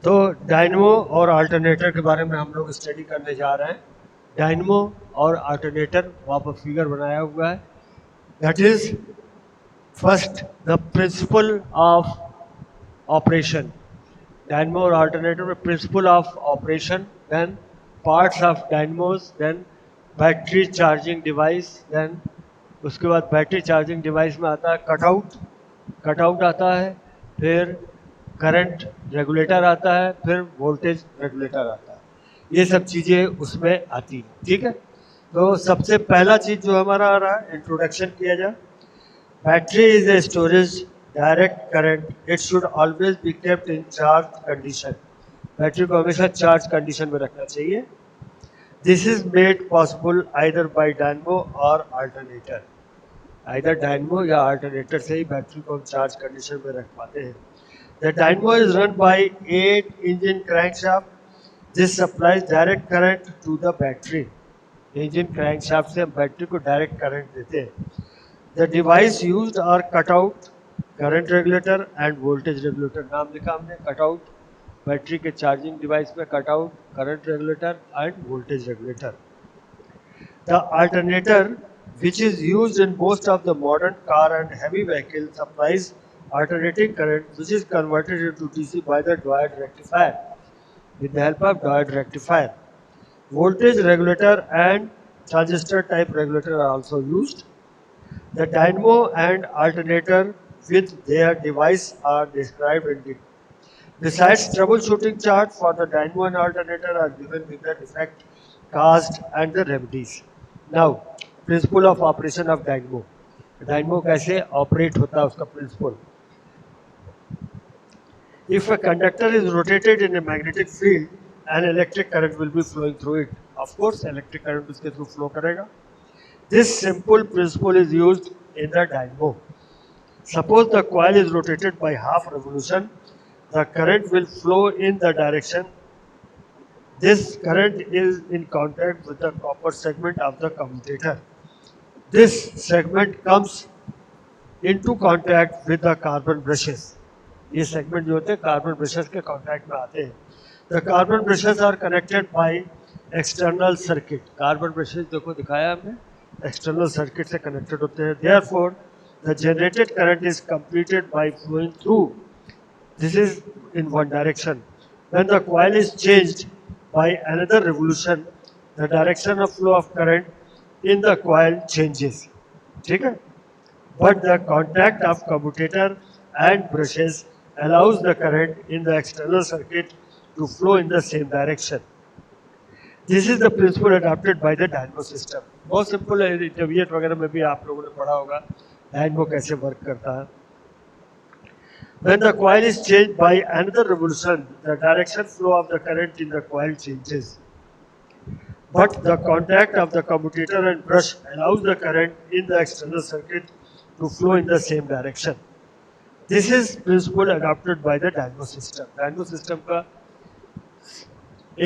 तो डायनमो और अल्टरनेटर के बारे में हम लोग स्टडी करने जा रहे हैं। डायनमो और अल्टरनेटर वहाँ पर फिगर बनाया हुआ है। That is first the principle of operation. Dynamo और अल्टरनेटर में principle of operation, then parts of dynamos, then battery charging device, then उसके बाद बैटरी चार्जिंग डिवाइस में आता है कटआउट, कटआउट आता है, फिर करंट रेगुलेटर आता है, फिर वोल्टेज रेगुलेटर आता है। ये सब चीज़ें उसमें आती हैं, ठीक है। तो सबसे पहला चीज़ जो हमारा आ रहा है, इंट्रोडक्शन किया जाए। Battery is a storage direct current, it should always be kept in charge condition. Battery को हमेशा चार्ज कंडीशन में रखना चाहिए। This is made possible either bye dynamo और अल्टरनेटर। आइदर डायनमो या अल्टरनेटर से ही बैटरी को हम चार्ज कंडीशन में रख पाते हैं। The dynamo is run by 8-engine crankshaft. This supplies direct current to the battery. Engine crankshaft से हम बैटरी को डायरेक्ट करंट देते हैं। The device used are cutout, current regulator and voltage regulator. नाम लिखा हमने cutout, बैटरी के charging device में cutout, current regulator and voltage regulator. The alternator, which is used in most of the modern car and heavy vehicles, supplies alternating current, which is converted into DC by the diode rectifier. With the help of diode rectifier, voltage regulator and transistor type regulator are also used. The dynamo and alternator with their device are described in detail. Besides, troubleshooting charts for the dynamo and alternator are given with the defect caused and the remedies. Now, principle of operation of dynamo. Dynamo कैसे operate होता है उसका principle. If a conductor is rotated in a magnetic field, an electric current will be flowing through it. Of course, electric current उसके through flow करेगा. This simple principle is used in the dynamo. Suppose the coil is rotated by half revolution, the current will flow in the direction. This current is in contact with the copper segment of the commutator. This segment comes into contact with the carbon brushes. ये segment जो होते हैं carbon brushes के contact में आते हैं. The carbon brushes are connected by external circuit. Carbon brushes देखो दिखाया हमने, external circuit से connected होते हैं. Therefore, the generated current is completed by flowing through. This is in one direction. When the coil is changed by another revolution, the direction of flow of current in the coil changes. ठीक है? But the contact of commutator and brushes allows the current in the external circuit to flow in the same direction. This is the principle adopted by the dynamo system. बहुत simple है, intermediate वगैरह में भी आप लोगों ने पढ़ा होगा डायनमो कैसे वर्क करता है. When the coil is changed by another revolution, the direction flow of the current in the coil changes. But the contact of the commutator and brush allows the current in the external circuit to flow in the same direction. This is principle adopted by the dynamo system. Dynamo system का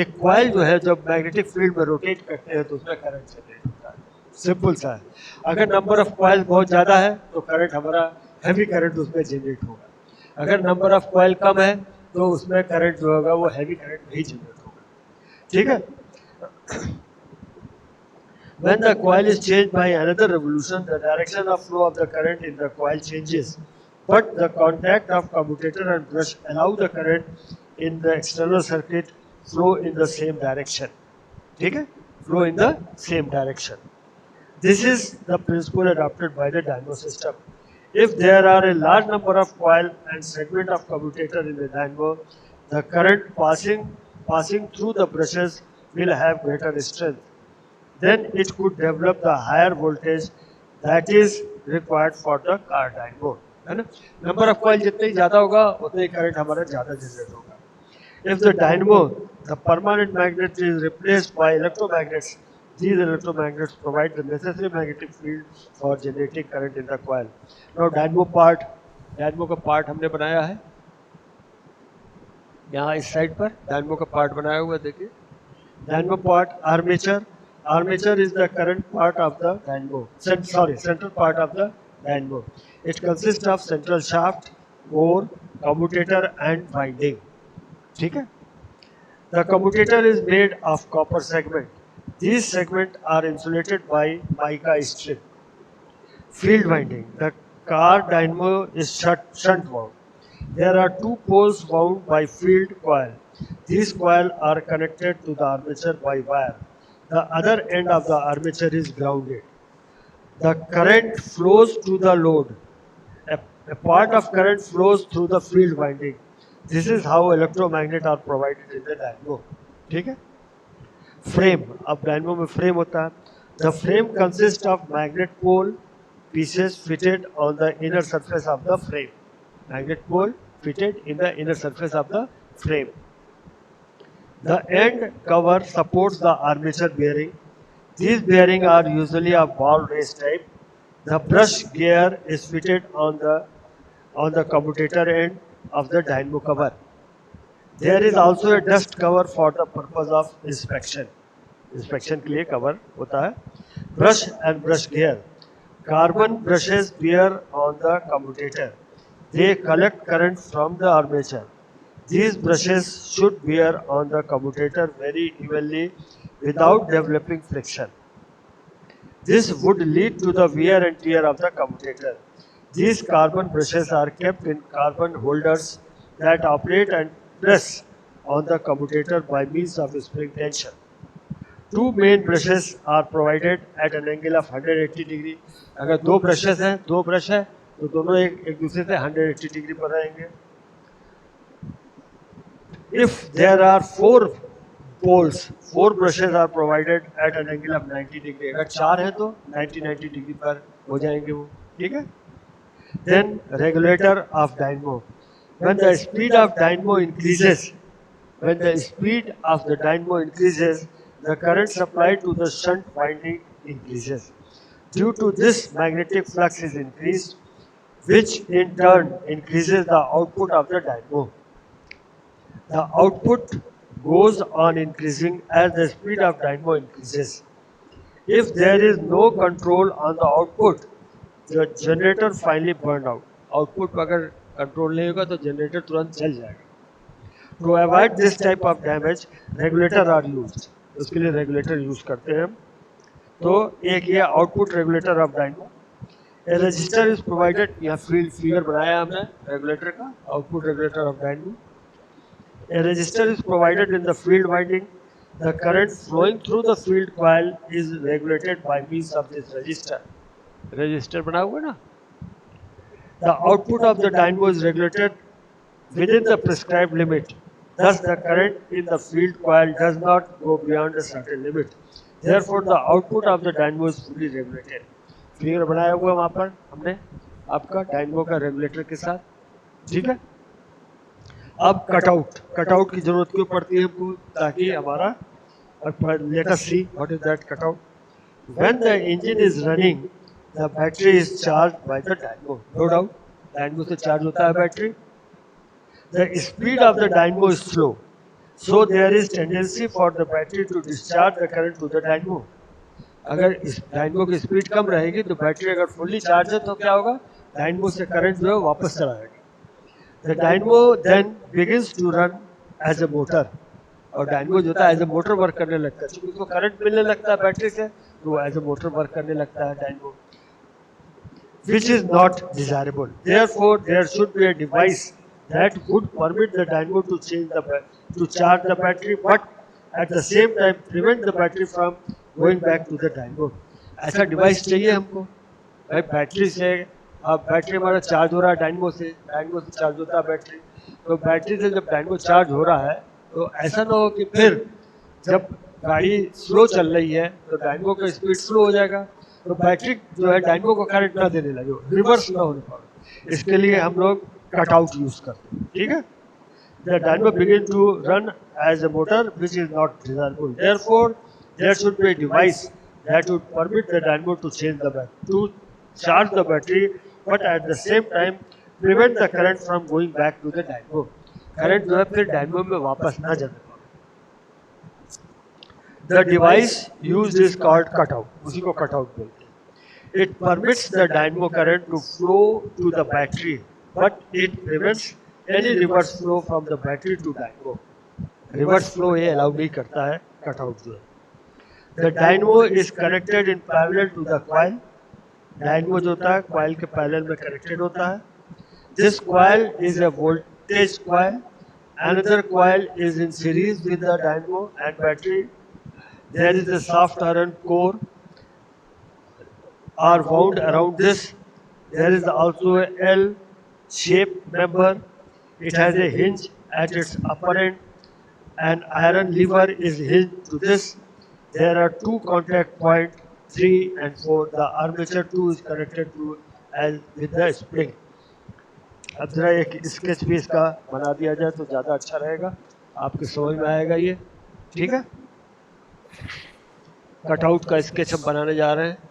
एक coil जो है जब magnetic field में rotate करते हैं तो उसमें current generate होता है. Simple सा है. अगर number of coil बहुत ज़्यादा है तो current हमारा heavy current उसमें generate होगा. अगर नंबर ऑफ कॉइल कम है तो उसमें करंट जो होगा वो हैवी करंट नहीं जनरेट होगा. ठीक है. When the coil is changed by another revolution, the direction of flow of the current in the coil changes, but the contact of commutator and brush allow the current in the external circuit flow in the same direction. ठीक है. Flow in the same direction. This is the principle adopted by the dynamo system. If there are a large number of coil and segment of commutator in the dynamo, the current passing through the brushes will have greater strength. Then it could develop the higher voltage that is required for the car dynamo. है ना? Number of coil जितने ही ज़्यादा होगा उतने ही current हमारा ज़्यादा generate होगा. If the dynamo, the permanent magnet is replaced by electromagnets, these electromagnets provide the necessary magnetic field for generating current in the coil. Now dynamo part, dynamo का part हमने बनाया है. यहाँ इस साइड पर dynamo का part बनाया हुआ है देखिए. Dynamo part armature. Armature is the current part of the dynamo. Central part of the dynamo. It consists of central shaft, core, commutator and winding. ठीक है. The commutator is made of copper segment. These segments are insulated by mica strip. Field winding. The car dynamo is shunt wound. There are two poles wound by field coil. These coils are connected to the armature by wire. The other end of the armature is grounded. The current flows to the load. A part of current flows through the field winding. This is how electromagnet are provided in the dynamo. ठीक है. Frame. अब dynamo में frame होता है. The frame consist of magnet pole pieces fitted on the inner surface of the frame. Magnet pole fitted in the inner surface of the frame. The end cover supports the armature bearing. These bearings are usually of ball race type. The brush gear is fitted on the commutator end of the dynamo cover. There is also a dust cover for the purpose of inspection. Inspection के लिए cover होता है. Brush and brush gear. Carbon brushes bear on the commutator. They collect current from the armature. These brushes should bear on the commutator very evenly without developing friction. This would lead to the wear and tear of the commutator. These carbon brushes are kept in carbon holders that operate and press on the commutator by means of spring tension. Two main brushes are provided at an angle of 180 degree. अगर दो brushes हैं, दो brush है तो दोनों एक दूसरे से 180 डिग्री पर रहेंगे. If there are four poles, four brushes are provided at an angle of 90 degree. अगर चार है तो 90 डिग्री पर हो जाएंगे वो. ठीक है. Then regulator of dynamo. When the speed of dynamo increases, the current supplied to the shunt winding increases. Due to this, magnetic flux is increased, which in turn increases the output of the dynamo. The output goes on increasing as the speed of dynamo increases. If there is no control on the output, the generator finally burned out. Output पर अगर control नहीं होगा तो generator तुरंत जल जाएगा. To avoid this type of damage, regulator are used. उसके लिए regulator use करते हैं हम. तो एक ये output regulator of dynamo. A resistor is provided. यहाँ figure बनाया हमने regulator का, output regulator of dynamo. A resistor is provided in the field winding. The current flowing through the field coil is regulated by means of this resistor. Resistor बना हुआ ना. The output of the dynamo is regulated within the prescribed limit. Thus, the current in the field coil does not go beyond a certain limit. Therefore, the output of the dynamo is fully regulated. Figure बनाया हुआ वहाँ पर हमने आपका dynamo का regulator के साथ. ठीक है. अब कटआउट की जरूरत क्यों पड़ती है हमको, ताकि हमारा let us see what is that cutout. When the engine is running, the battery is charged by the dynamo. No doubt, dynamo से charge होता है battery. The speed of the dynamo is slow, so there is tendency for the battery to discharge the current to the dynamo. अगर इस dynamo की speed कम रहेगी तो battery अगर fully charge है तो क्या होगा, डायनमो से करंट जो है वापस चला जाएगा. The dynamo then begins to run as a motor. और डायनमो जो होता है एज ए मोटर वर्क करने लगता है, क्योंकि उसको करंट मिलने लगता है बैटरी से, तो वो एज ए मोटर वर्क करने लगता है dynamo, which is not desirable. Therefore, there should be a device that would permit the dynamo to charge the battery, but at the same time prevent the battery from going back to the dynamo. ऐसा device चाहिए हमको. भाई battery से, अब battery हमारा charge हो रहा है डायनमो से चार्ज होता है बैटरी, तो बैटरी से जब डायनमो चार्ज हो रहा है तो ऐसा ना हो कि फिर जब गाड़ी स्लो चल रही है तो डायनमो का स्पीड स्लो हो जाएगा, तो बैटरी जो है डायनमो को करंट ना देने लगे, रिवर्स ना होने पाए. इसके लिए हम लोग कटआउट यूज करते हैं. ठीक है. The dynamo begin to run as a motor, which is not desirable. Therefore, there should be a device that would permit the dynamo to charge the battery, but at the same time prevent the current from going back to the dynamo. Current जो है फिर dynamo में वापस ना जाने पाए. The device used is called cutout. उसी को cutout बोलते हैं. It permits the dynamo current to flow to the battery, but it prevents any reverse flow from the battery to dynamo. Reverse flow ये अलाउ नहीं करता है cutout जो है। The dynamo is connected in parallel to the coil. Dynamo जो होता है coil के पैरेलल में कनेक्टेड होता है। This coil is a voltage coil. Another coil is in series with the dynamo and battery. There is a soft iron core are wound around this. There is also a L-shaped member. It has a hinge at its upper end. An iron lever is hinged to this. There are two contact points, 3 and 4. The armature 2 is connected to L with the spring. अब जरा एक sketch भी इसका बना दिया जाए तो ज़्यादा अच्छा रहेगा, आपके समझ में आएगा ये। ठीक है, कटआउट का स्केच हम बनाने जा रहे हैं।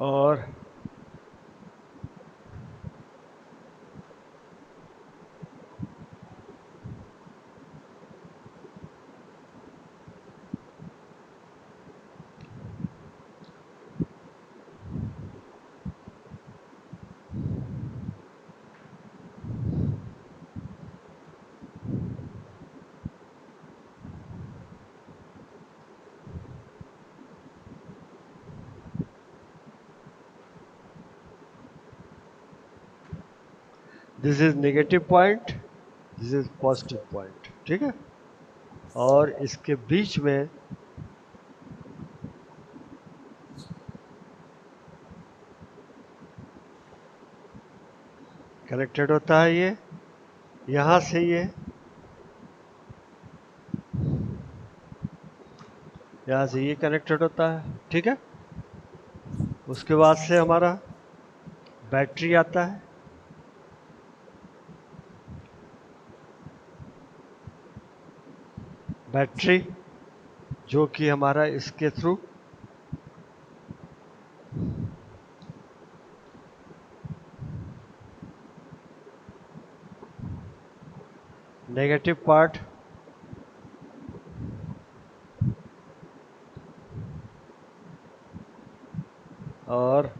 और this is negative point, this is positive point. ठीक है, और इसके बीच में कनेक्टेड होता है ये, यहाँ से ये, यहाँ से ये कनेक्टेड होता है। ठीक है, उसके बाद से हमारा बैटरी आता है। बैटरी जो कि हमारा इसके थ्रू नेगेटिव पार्ट और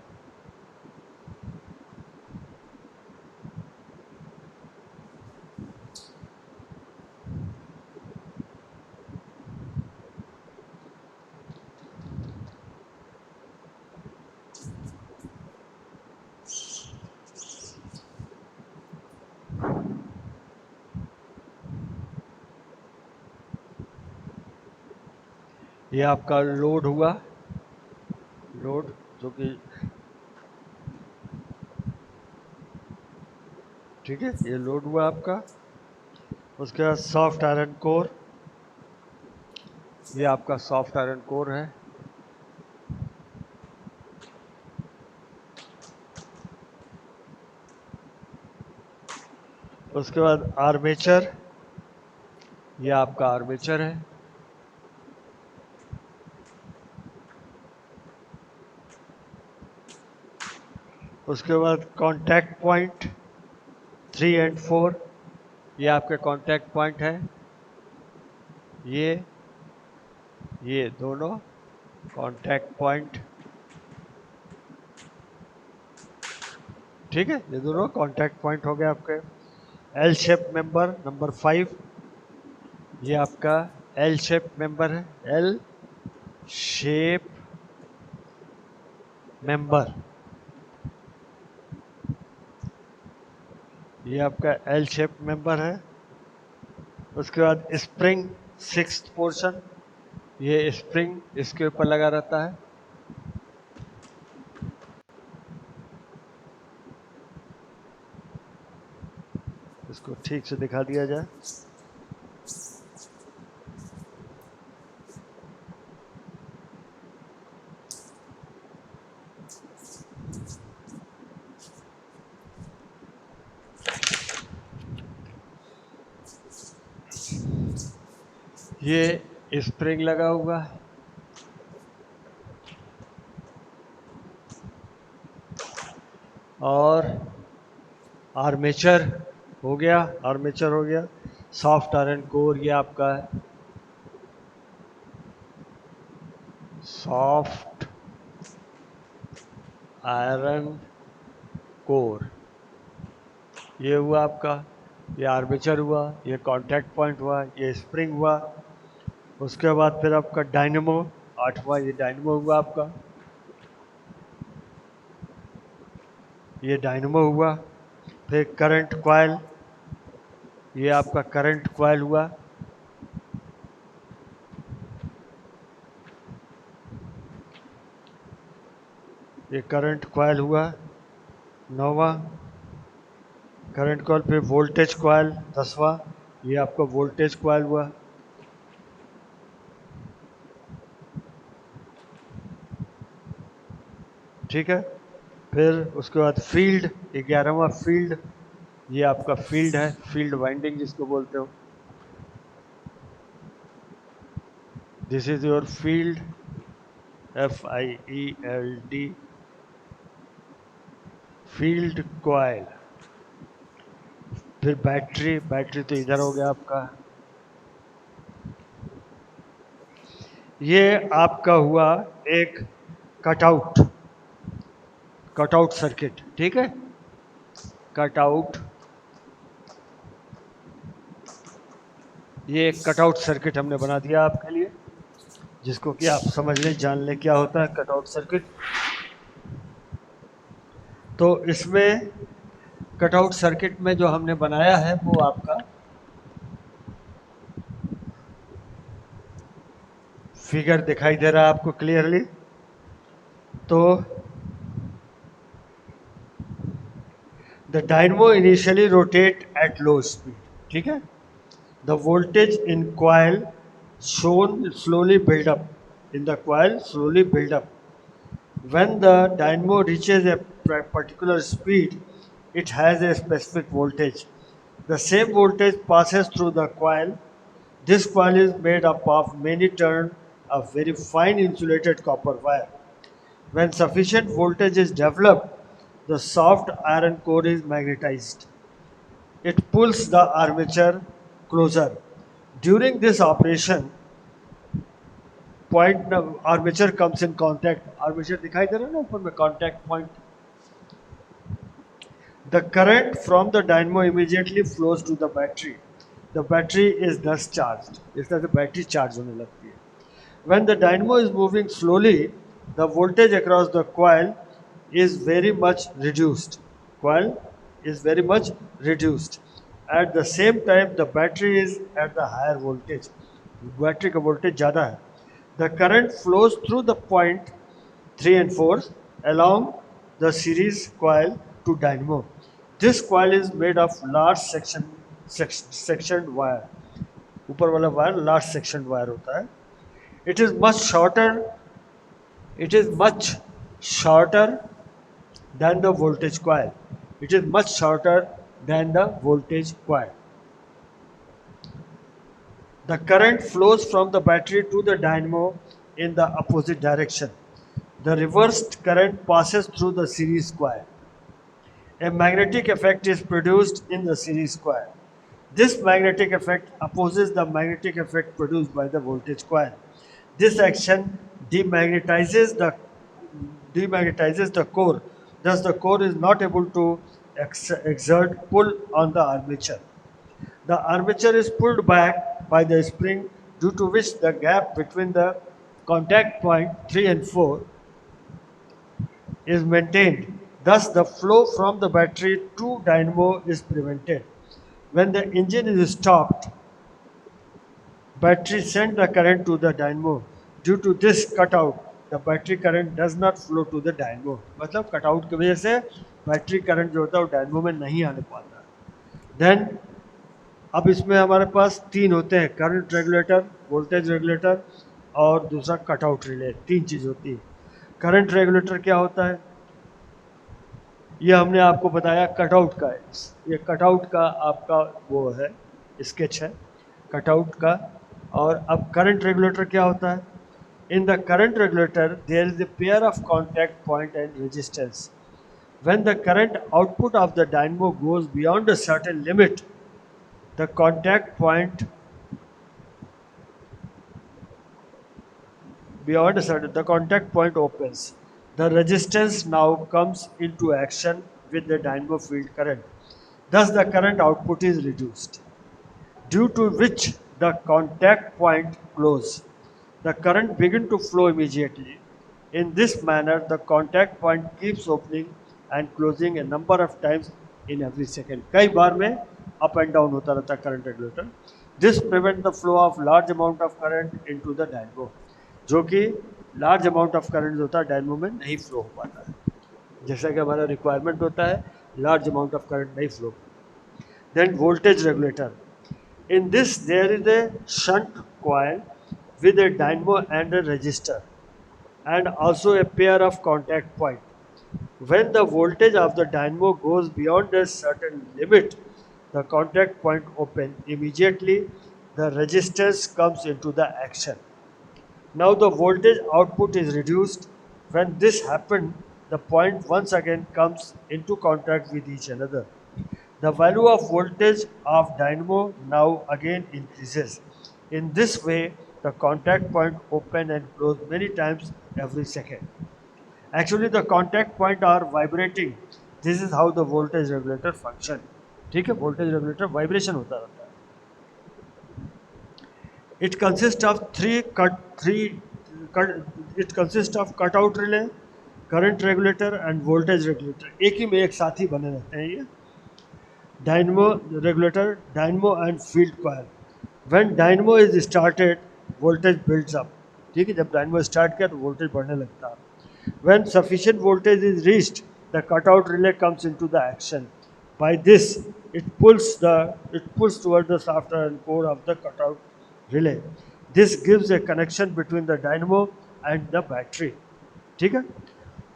ये आपका लोड हुआ, लोड जो कि ठीक है, ये लोड हुआ आपका। उसके बाद सॉफ्ट आयरन कोर, ये आपका सॉफ्ट आयरन कोर है। उसके बाद आर्मेचर, ये आपका आर्मेचर है। उसके बाद कांटेक्ट पॉइंट 3 एंड 4, ये आपके कांटेक्ट पॉइंट है, ये दोनों कांटेक्ट पॉइंट, ठीक है, ये दोनों कांटेक्ट पॉइंट हो गए आपके। एल शेप मेंबर नंबर 5, ये आपका एल शेप मेंबर है, एल शेप मेंबर, ये आपका एल शेप मेंबर है। उसके बाद स्प्रिंग 6th पोर्शन, ये स्प्रिंग इसके ऊपर लगा रहता है। इसको ठीक से दिखा दिया जाए। ये स्प्रिंग लगा हुआ है, और आर्मेचर हो गया, आर्मेचर हो गया। सॉफ्ट आयरन कोर ये आपका है, सॉफ्ट आयरन कोर, ये हुआ आपका, ये आर्मेचर हुआ, ये कांटेक्ट पॉइंट हुआ, ये स्प्रिंग हुआ। उसके बाद फिर आपका डायनेमो 8वां, ये डायनेमो हुआ आपका, ये डायनेमो हुआ। फिर करंट कॉइल, ये आपका करंट कॉइल हुआ। ये करंट कॉइल हुआ 9वां। करंट कॉइल पे वोल्टेज कॉइल 10वां, ये आपका वोल्टेज कॉइल हुआ। ठीक है। फिर उसके बाद फील्ड 11वां फील्ड, ये आपका फील्ड है, फील्ड वाइंडिंग जिसको बोलते हो। This is your field, FIELD, field coil. फिर बैटरी, बैटरी तो इधर हो गया आपका। ये आपका हुआ एक कटआउट, कटआउट सर्किट, ठीक है, कटआउट, ये एक कटआउट सर्किट हमने बना दिया आपके लिए, जिसको कि आप समझ लें, जान लें क्या होता है कटआउट सर्किट। तो इसमें कटआउट सर्किट में जो हमने बनाया है वो आपका फिगर दिखाई दे रहा है आपको क्लियरली। तो the dynamo initially rotate at low speed, ठीक है। The voltage in coil shown slowly build up, in the coil slowly build up. When the dynamo reaches a particular speed, it has a specific voltage. The same voltage passes through the coil. This coil is made up of many turns of very fine insulated copper wire. When sufficient voltage is developed, the soft iron core is magnetized. It pulls the armature closer. During this operation, point armature comes in contact, armature दिखाई दे रहा है ना ऊपर में, contact point. The current from the dynamo immediately flows to the battery. The battery is thus charged. इस तरह से battery charge होने लगती है. When the dynamo is moving slowly, the voltage across the coil is very much reduced. Coil is very much reduced. At the same time, the battery is at the higher voltage. Battery का voltage ज़्यादा है. The current flows through the point 3 and 4 along the series coil to dynamo. This coil is made of large sectioned wire. ऊपर वाला wire large section wire होता है. It is much shorter. It is much shorter than the voltage coil. It is much shorter than the voltage coil. The current flows from the battery to the dynamo in the opposite direction. The reversed current passes through the series coil. a magnetic effect is produced in the series coil. This magnetic effect opposes the magnetic effect produced by the voltage coil. This action demagnetizes the core. Thus, the core is not able to exert pull on the armature. The armature is pulled back by the spring, due to which the gap between the contact point 3 and 4 is maintained. Thus, the flow from the battery to dynamo is prevented. When the engine is stopped, battery send the current to the dynamo. Due to this cutout, the battery current does not flow to the dynamo. मतलब cutout की वजह से battery current जो होता है वो dynamo में नहीं आने पाता। देन अब इसमें हमारे पास तीन होते हैं, करंट रेगुलेटर, वोल्टेज रेगुलेटर और दूसरा कटआउट रिले। तीन चीज़ होती है। करंट रेगुलेटर क्या होता है, ये हमने आपको बताया कटआउट का है। ये कटआउट का आपका वो है, स्केच है कटआउट का। और अब करंट रेगुलेटर क्या होता है, in the current regulator there is a pair of contact point and resistance. When the current output of the dynamo goes beyond a certain limit, the contact point the contact point opens. The resistance now comes into action with the dynamo field current. Thus, the current output is reduced, due to which the contact point close. The current begin to flow immediately. In this manner, the contact point keeps opening and closing a number of times in every second. कई बार में up and down होता रहता है current regulator. This prevents the flow of large amount of current into the dynamo, जो कि large amount of current होता है dynamo में नहीं flow हो पाता है, जैसा कि हमारा requirement होता है large amount of current नहीं flow. Then voltage regulator. In this, there is a shunt coil with a dynamo and a resistor, and also a pair of contact points. When the voltage of the dynamo goes beyond a certain limit, the contact point opens. Immediately, the resistance comes into the action. Now the voltage output is reduced. When this happens, the point once again comes into contact with each another. The value of voltage of dynamo now again increases. In this way, the contact point open and close many times every second. Actually, the contact point are vibrating. This is how the voltage regulator function. ठीक है, voltage regulator vibration होता रहता है. It consists of it consists of cutout relay, current regulator and voltage regulator. एक ही में एक साथ ही बने रहते हैं ये. Dynamo regulator, dynamo and field coil. When dynamo is started, voltage builds up. ठीक है, जब dynamo start किया तो voltage बढ़ने लगता है. When sufficient voltage is reached, the cutout relay comes into the action. By this, it pulls toward the shaft and core of the cutout relay. This gives a connection between the dynamo and the battery. ठीक है?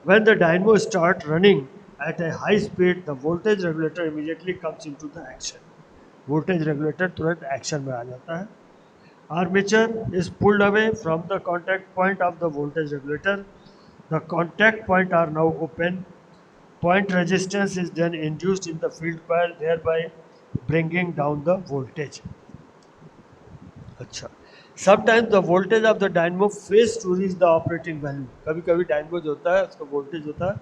When the dynamo starts running at a high speed, the voltage regulator immediately comes into the action. Voltage regulator तुरंत action में आ जाता है. Armature is pulled away from the contact point of the voltage regulator. The contact point are now open. Point resistance is then induced in the field coil, thereby bringing down the voltage. अच्छा. Sometimes the voltage of the dynamo fails to reach the operating value. कभी कभी dynamo जो होता है उसका voltage होता है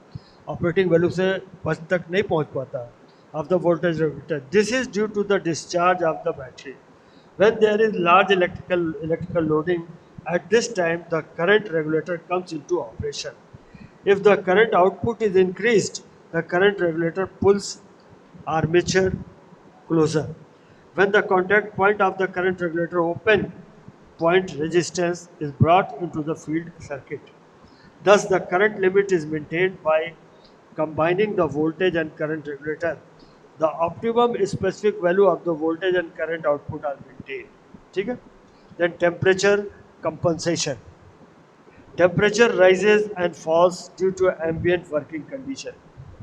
operating value से बस तक नहीं पहुंच पाता of the voltage regulator. This is due to the discharge of the battery. When there is large electrical loading, at this time the current regulator comes into operation. If the current output is increased, the current regulator pulls armature closer. When the contact point of the current regulator open, point resistance is brought into the field circuit. Thus, the current limit is maintained by combining the voltage and current regulator. The optimum specific value of the voltage and current output are maintained. ठीक है? Then temperature compensation. Temperature rises and falls due to ambient working condition.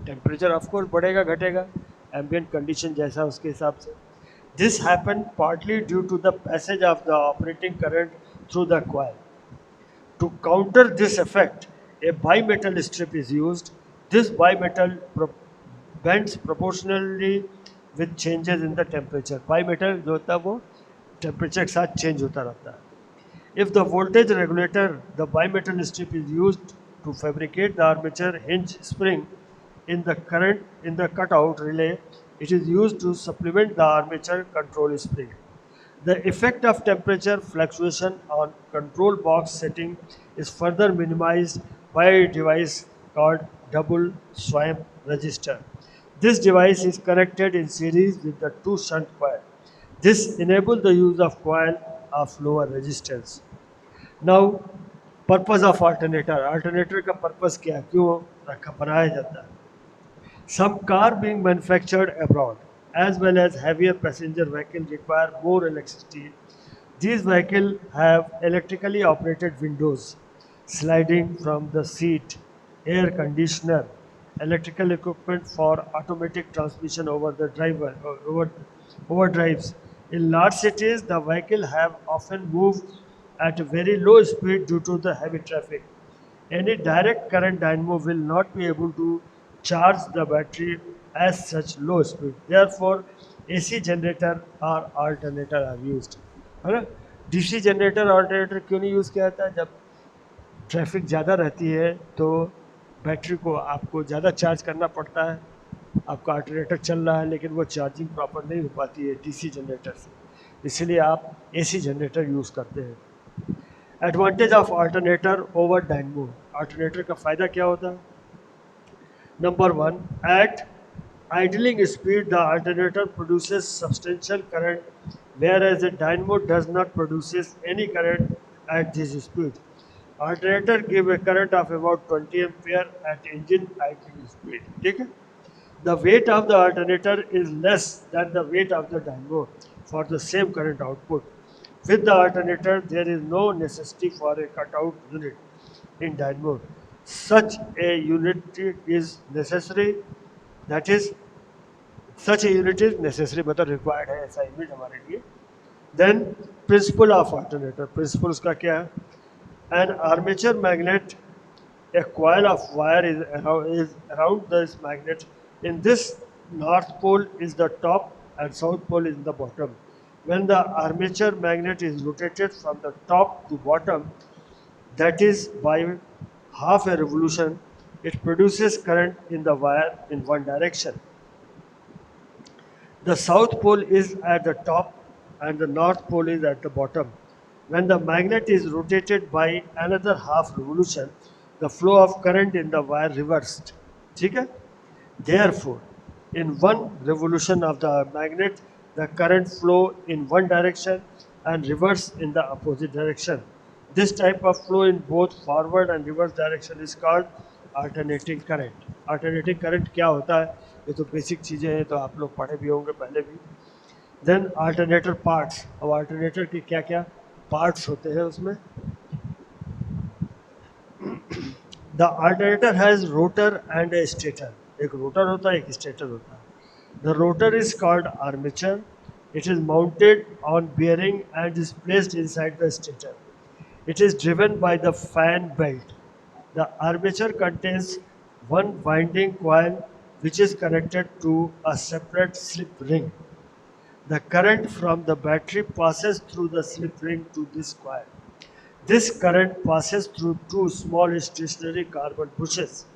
Temperature of course बढ़ेगा घटेगा ambient condition जैसा उसके हिसाब से. This happened partly due to the passage of the operating current through the coil. To counter this effect, a bimetal strip is used. This bimetal bends proportionally with changes in the temperature. Bimetal जो होता है वो temperature के साथ change होता रहता है. If the voltage regulator, the bimetal strip is used to fabricate the armature hinge spring in the current in the cutout relay, it is used to supplement the armature control spring. The effect of temperature fluctuation on control box setting is further minimized by a device called double swamp resistor. This device is connected in series with the two shunt coil. This enables the use of coil of lower resistance. Now, purpose of alternator. Alternator का purpose क्या है? क्यों रखा बनाया जाता है? Some car being manufactured abroad, as well as heavier passenger vehicles require more electricity. These vehicles have electrically operated windows, sliding from the seat, air conditioner, electrical equipment for automatic transmission over the driver, overdrives. In large cities, the vehicle have often moved at a very low speed due to the heavy traffic. Any direct current dynamo will not be able to charge the battery at such low speed. Therefore, AC generator or alternator are used. है ना? DC generator alternator क्यों नहीं use किया जाता है? जब traffic ज़्यादा रहती है तो बैटरी को आपको ज़्यादा चार्ज करना पड़ता है. आपका अल्टरनेटर चल रहा है लेकिन वो चार्जिंग प्रॉपर नहीं हो पाती है डीसी जनरेटर से, इसलिए आप एसी जनरेटर यूज़ करते हैं. Advantage of alternator over dynamo. Alternator का फ़ायदा क्या होता है? Number one, at idling speed the alternator produces substantial current, whereas a dynamo does not produces any current at this speed. Alternator give a current of about 20 ampere at engine idling speed. ठीक है? The weight of the alternator is less than the weight of the dynamo for the same current output. With the alternator, there is no necessity for a cutout unit in dynamo. Such a unit is necessary, that is, such a unit is necessary, मतलब required है ऐसा unit हमारे लिए. Then principle of alternator. Principle उसका क्या है? An armature magnet, a coil of wire is around this magnet. In this, north pole is the top and south pole is the bottom. When the armature magnet is rotated from the top to bottom, that is by half a revolution, it produces current in the wire in one direction. The south pole is at the top and the north pole is at the bottom. When the magnet is rotated by another half revolution, the flow of current in the wire reversed. ठीक है? Therefore, in one revolution of the magnet, the current flow in one direction and reverse in the opposite direction. This type of flow in both forward and reverse direction is called alternating current. Alternating current क्या होता है? ये तो basic चीज़ें हैं, तो आप लोग पढ़े भी होंगे पहले भी. Then alternator parts. अब अल्टरनेटर के क्या क्या पार्ट्स होते हैं उसमें? The alternator has rotor and a stator. एक रोटर होता है, एक स्टेटर होता है. The rotor is called armature. It is mounted on bearing and is placed inside the stator. It is driven by the fan belt. The armature contains one winding coil which is connected to a separate slip ring. The current from the battery passes through the slip ring to this coil. This current passes through two small stationary carbon brushes.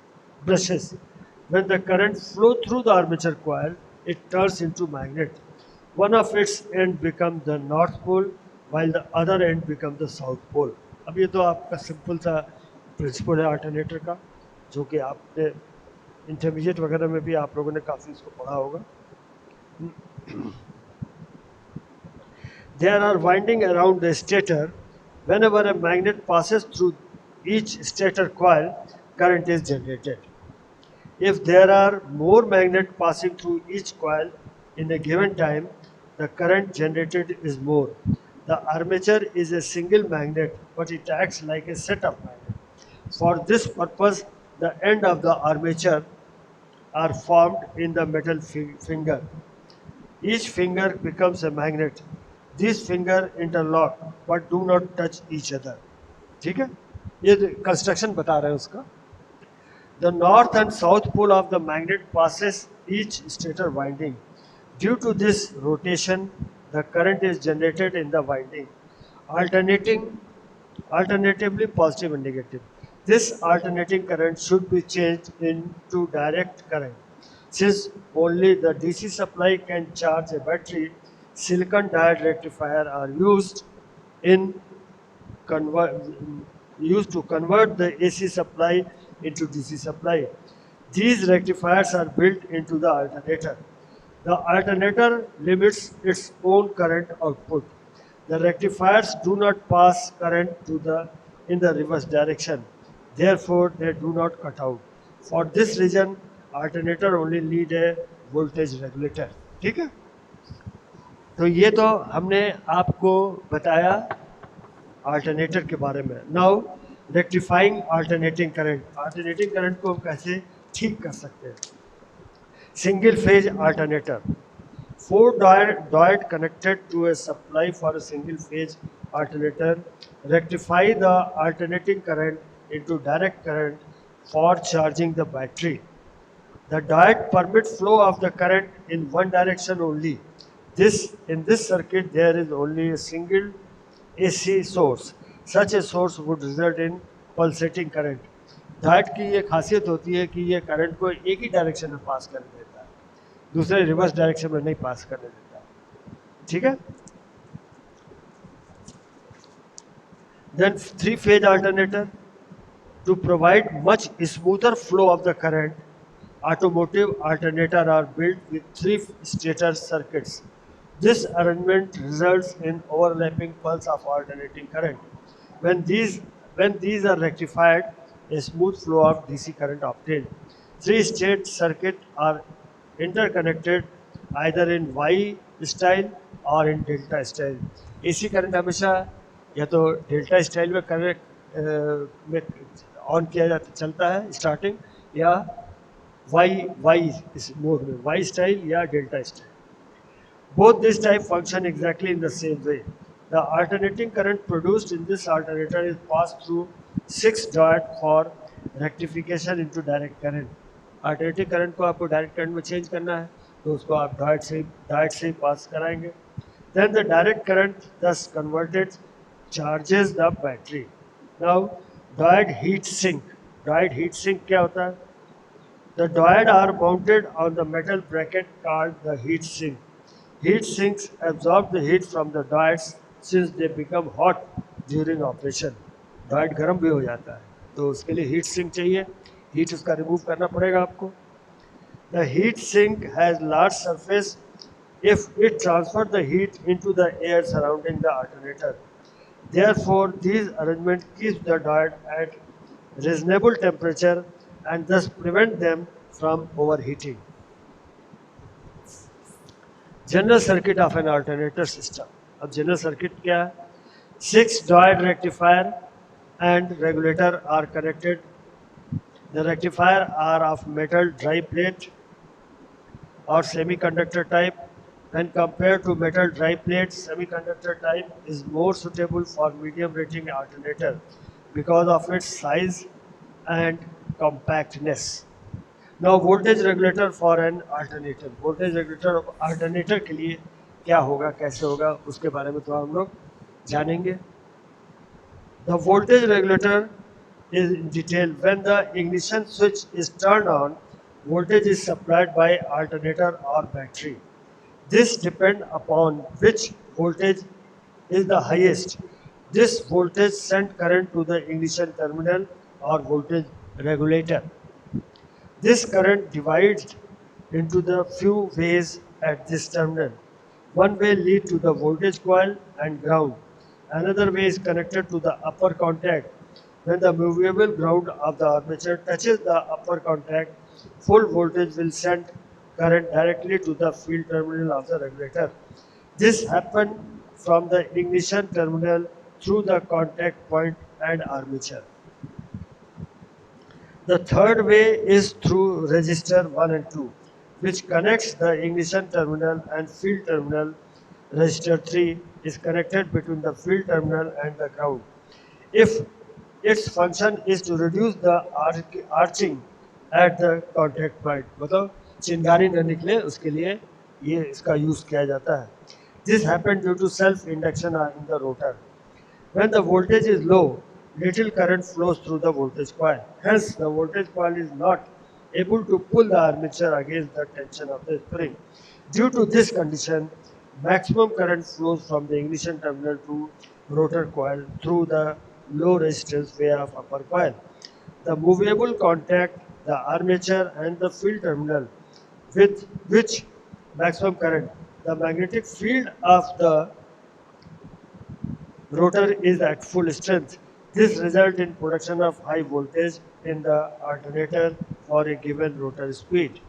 When the current flows through the armature coil, it turns into magnet. One of its end becomes the north pole, while the other end becomes the south pole. अब ये तो आपका simple सा principal है alternator का, जो कि आपने इंटरमीडिएट वगैरह में भी आप लोगों ने काफ़ी इसको पढ़ा होगा. There are winding around the stator. Whenever a magnet passes through each stator coil, current is generated. If there are more magnets passing through each coil in a given time, the current generated is more. The armature is a single magnet, but it acts like a set of magnets. For this purpose, the end of the armature are formed in the metal finger. Each finger becomes a magnet. These fingers interlock but do not touch each other. ठीक है? ये construction बता रहे हैं उसका. The north and south pole of the magnet passes each stator winding. Due to this rotation, the current is generated in the winding, alternating alternatively positive and negative. This alternating current should be changed into direct current. Since only the DC supply can charge a battery, silicon diode rectifier are in convert, used to convert the AC supply into DC supply. These rectifiers are built into the alternator. The alternator limits its own current output. The rectifiers do not pass current in the reverse direction. Therefore, they do not cut out. For this reason, alternator only need a voltage regulator. ठीक है? तो ये तो हमने आपको बताया alternator के बारे में. नाउ रेक्टिफाइंग अल्टरनेटिंग करंट को हम कैसे ठीक कर सकते हैं. Single phase alternator. Four diode connected to a supply for a single phase alternator rectify the alternating current into direct current for charging the battery. The diode permit flow of the current in one direction only. In this circuit there is only a single AC source. Such a source would result in pulsating current. Diet की ये खासियत होती है कि ये current को एक ही direction में पास कर देता है, दूसरे रिवर्स डायरेक्शन में नहीं पास करने देता. ठीक है. Then three phase alternator to provide much smoother flow of the current. Automotive alternator are built with three stator circuits. This arrangement results in overlapping pulse of alternating current. When these when these are rectified, a smooth flow of DC current obtained. Three state circuits are interconnected either in Y style or in delta style. AC current हमेशा या तो delta style में connect में on किया जाता चलता है starting, या वाई वाई इस मोड में वाई स्टाइल या delta style. Both this type function exactly in the same way. The alternating current produced in this alternator is passed through 6 diode for rectification into direct current. Alternating current को आपको direct current में change करना है, तो उसको आप diode से ही pass कराएंगे. Then the direct current thus converted charges the battery. Now diode heat sink. Diode heat sink क्या होता है? The diode are mounted on the metal bracket called the heat sink. Heat sinks absorb the heat from the diodes since they become hot during operation. Diode गर्म भी हो जाता है, तो उसके लिए heat sink चाहिए. Heat उसका remove करना पड़ेगा आपको. The heat sink has large surface if it transfers the heat into the air surrounding the alternator. Therefore, these arrangements keep the diode at reasonable temperature and thus prevent them from overheating. General circuit of an alternator system. अब general circuit क्या है? 6 diode rectifier and regulator are connected. The rectifier are of metal dry plate or semiconductor type. When compared to metal dry plate, semiconductor type is more suitable for medium rating alternator because of its size and compactness. Now voltage regulator for an alternator. Voltage regulator alternator के लिए क्या होगा, कैसे होगा, उसके बारे में तो हम लोग जानेंगे. The voltage regulator is in detail. When the ignition switch is turned on, voltage is supplied by alternator or battery. This depends upon which voltage is the highest. This voltage sends current to the ignition terminal or voltage regulator. This current divides into the few ways at this terminal. One way leads to the voltage coil and ground. Another way is connected to the upper contact. When the movable ground of the armature touches the upper contact, full voltage will send current directly to the field terminal of the regulator. This happens from the ignition terminal through the contact point and armature. The third way is through resistor 1 and 2, which connects the ignition terminal and field terminal. Resistor 3 is connected between the field terminal and the ground. If its function is to reduce the arcing at the contact point. बताओ चिंगारी न निकले उसके लिए ये इसका use किया जाता है. This happened due to self-induction in the rotor. When the voltage is low, little current flows through the voltage coil. Hence, the voltage coil is not able to pull the armature against the tension of the spring. Due to this condition, maximum current flows from the ignition terminal to rotor coil through the low resistance way of upper coil. The movable contact, the armature and the field terminal with which maximum current. The magnetic field of the rotor is at full strength. This results in production of high voltage in the alternator for a given rotor speed.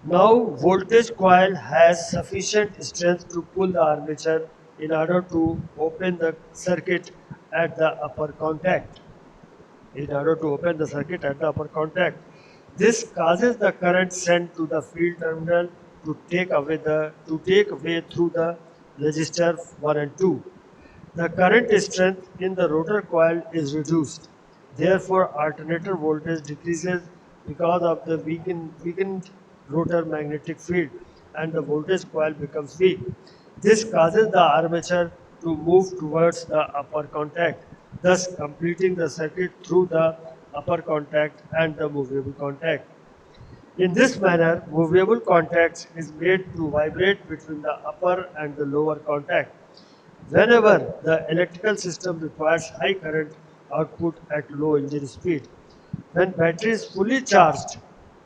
Now voltage coil has sufficient strength to pull the armature in order to open the circuit at the upper contact. In order to open the circuit at the upper contact. This causes the current sent to the field terminal to take away through the resistor 1 and 2. The current strength in the rotor coil is reduced. Therefore, alternator voltage decreases because of the weakened rotor magnetic field and the voltage coil becomes weak. This causes the armature to move towards the upper contact, thus completing the circuit through the upper contact and the movable contact. In this manner, movable contact is made to vibrate between the upper and the lower contact. Whenever the electrical system requires high current output at low engine speed, when battery is fully charged,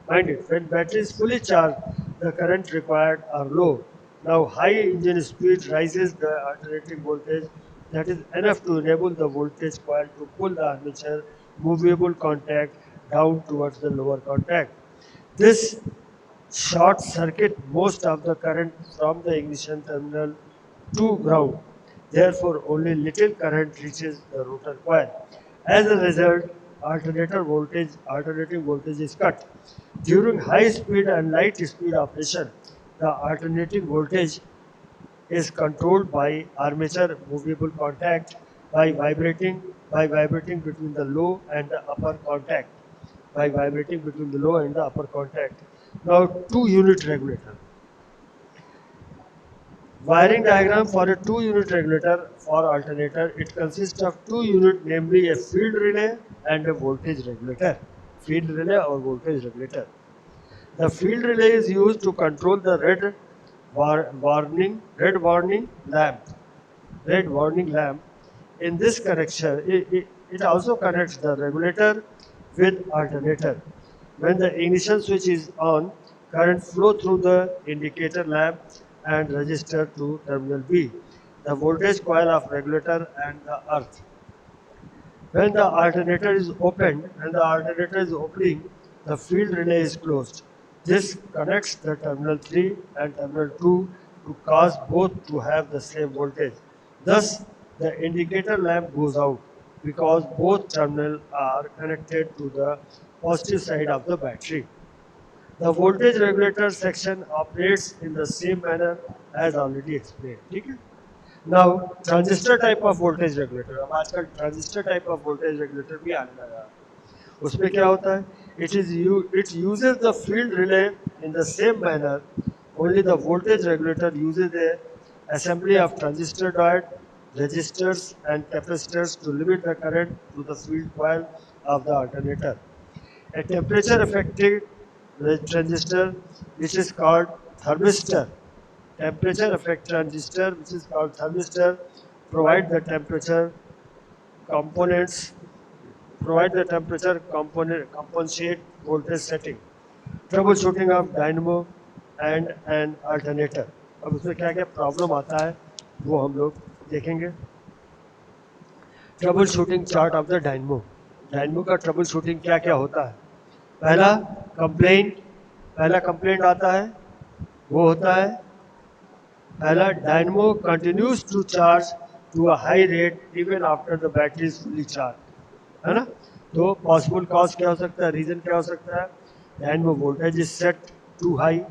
mind it, when battery is fully charged, the current required are low. Now high engine speed rises the alternating voltage that is enough to enable the voltage coil to pull the armature movable contact down towards the lower contact. This short circuit most of the current from the ignition terminal to ground. Therefore, only little current reaches the rotor coil. As a result, alternating voltage is cut. During high speed and light speed operation, the alternating voltage is controlled by armature movable contact by vibrating between the low and the upper contact by vibrating between the low and the upper contact. Now, two-unit regulator. Wiring diagram for a two-unit regulator for alternator. It consists of two units, namely a field relay and a voltage regulator. Field relay or voltage regulator. The field relay is used to control the red warning lamp. Red warning lamp. In this connection, it also connects the regulator with alternator. When the ignition switch is on, current flow through the indicator lamp and register to terminal B, the voltage coil of regulator and the earth. When the alternator is opening, the field relay is closed. This connects the terminal 3 and terminal 2 to cause both to have the same voltage. Thus, the indicator lamp goes out because both terminals are connected to the positive side of the battery. The voltage regulator section operates in the same manner as already explained. ठीक है? Now, transistor type of voltage regulator. अब आजकल transistor type of voltage regulator भी आने लगा है. उसमें क्या होता है? It uses the field relay in the same manner. Only the voltage regulator uses a assembly of transistor diode, resistors and capacitors to limit the current to the field coil of the alternator. A temperature affected transistor which is called thermistor. Temperature effect transistor which is called thermistor provide the temperature components provide the temperature component compensate voltage setting. Troubleshooting of dynamo and an alternator. अब उसमें क्या क्या problem आता है वो हम लोग देखेंगे. Trouble shooting chart of the dynamo. Dynamo का ट्रबल शूटिंग क्या क्या होता है. पहला कंप्लेंट आता है वो होता है पहला dynamo continues to charge to a high rate even after the battery is fully charge, है ना. तो पॉसिबल कॉज क्या हो सकता है, रीजन क्या हो सकता है. Dynamo voltage is set to high,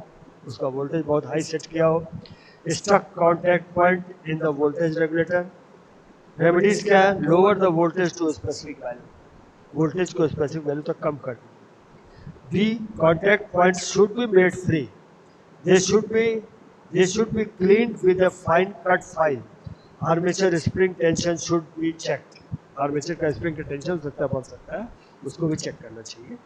उसका वोल्टेज बहुत हाई सेट किया हो. Stuck contact point in the voltage regulator. Remedies क्या है, lower the voltage to specific value, voltage को स्पेसिफिक वैल्यू तक कम कर. B. Contact points should be made free. They should be cleaned with a fine cut file. Armature spring tension should be checked. Armature का spring का tension हो सकता है, बढ़ सकता है, उसको भी चेक करना चाहिए.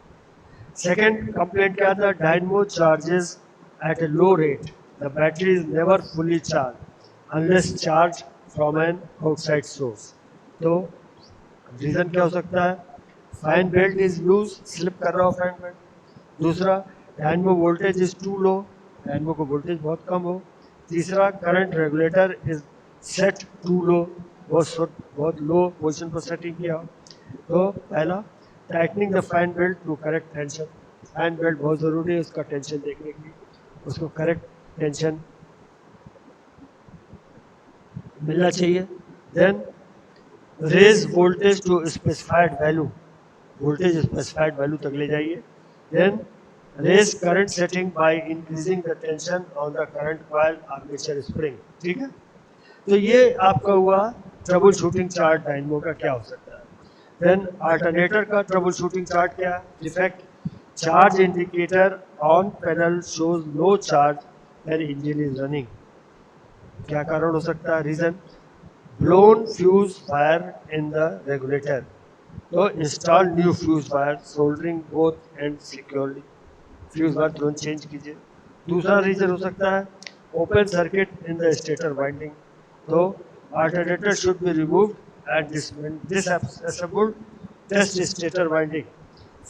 सेकेंड कंप्लेंट क्या था? Dynamo charges at a low rate. The battery is never fully charge unless charge from an outside source. तो रीजन क्या हो सकता है? Fan belt is loose, slip कर रहा हो फैन बेल्ट. दूसरा, dynamo voltage is too low, dynamo को वोल्टेज बहुत कम हो. तीसरा, current regulator is set too low, बहुत लो पोजिशन पर सेटिंग किया हो. तो पहला, tightening the fan belt to correct tension. Fan belt बहुत ज़रूरी है उसका टेंशन देखने के लिए, उसको करेक्ट टेंशन मिलना चाहिए. Then raise voltage to specified value, voltage specified value तक ले जाइए. Then raise current setting by increasing the tension on the current coil armature spring. ठीक है, तो ये आपका हुआ ट्रबल शूटिंग चार्ट डायनमो का क्या हो सकता है. देन अल्टरनेटर का ट्रबल शूटिंग चार्ट क्या है? Defect, charge indicator on panel shows no charge when engine is running. क्या कारण हो सकता है? Reason, blown fuse wire in the regulator. तो install new fuse wire, soldering both end securely. Fuse wire तुरंत change कीजिए. दूसरा रीजन हो सकता है open circuit in the stator winding. तो alternator should be removed and disassembled. Test stator winding.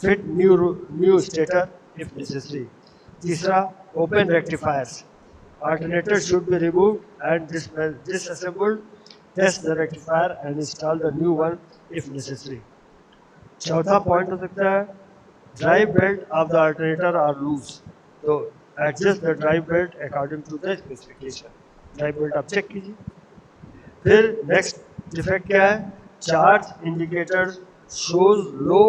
Fit new stator if necessary. तीसरा, open rectifiers. Alternator should be removed and disassembled. Test the rectifier and install the new one if necessary. चौथा point हो सकता है drive belt of the alternator are loose. तो adjust the drive belt according to the specification. Drive belt आप check कीजिए. फिर next defect क्या है? Charge indicator shows low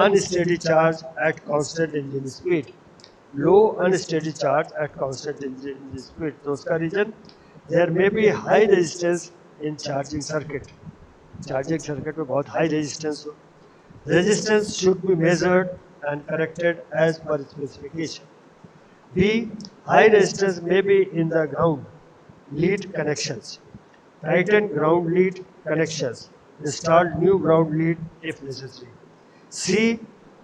unsteady charge at constant engine speed. Low unsteady charge at constant engine speed. तो उसका reason, there may be high resistance in charging circuit. Charging circuit में बहुत high resistance हो. Resistance should be measured and corrected as per specification. B, high resistance may be in the ground lead connections. Tighten ground lead connections. Install new ground lead if necessary. C.